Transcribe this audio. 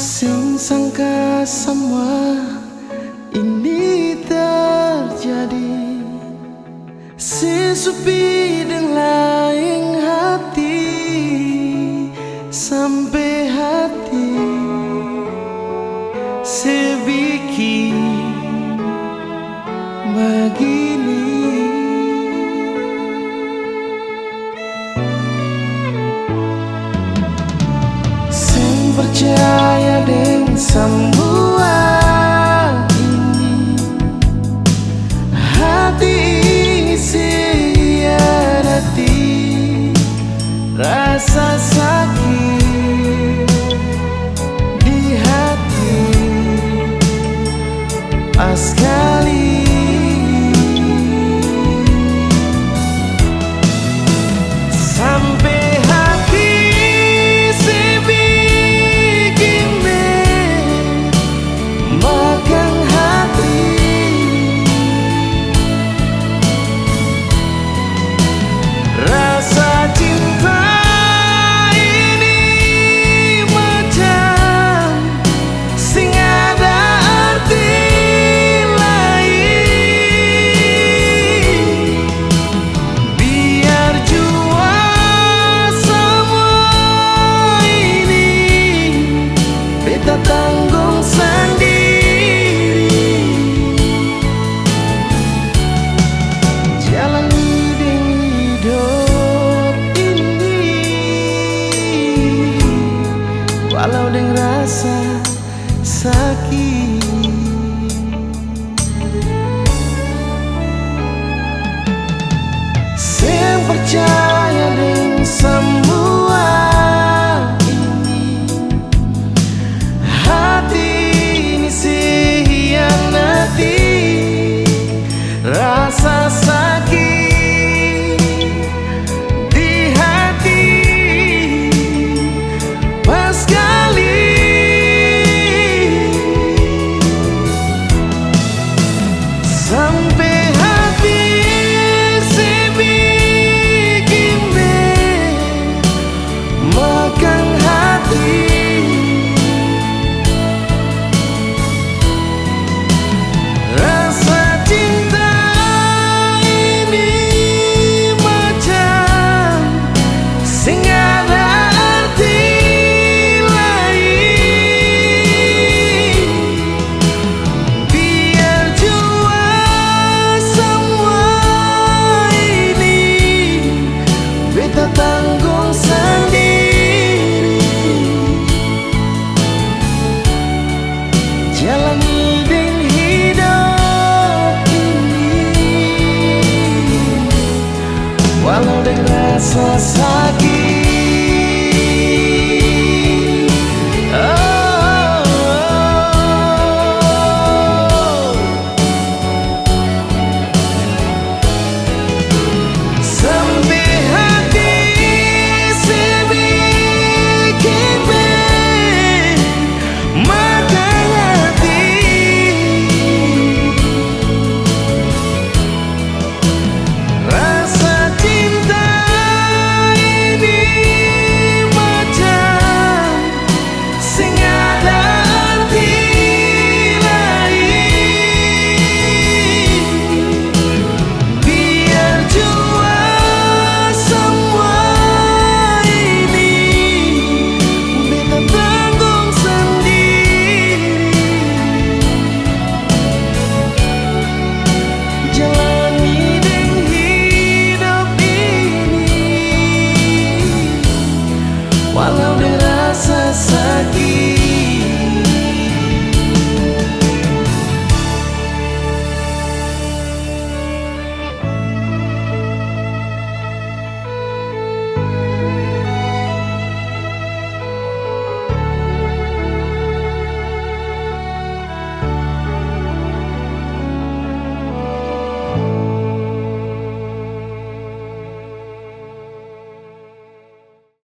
Sing sangka semua ini terjadi, si supi dan lain hati sampai hati sebikin begini. Sing percaya dengan semua ini, hati ini sianati rasa sakit di hati pas kali sampai hati sebikin makan hati. Rasa cinta ini macam sing ada arti lain. Biar jua semua ini beta tanggung sendiri. Jalani dengan hidup ini walau dengan rasa sakit. Saya percaya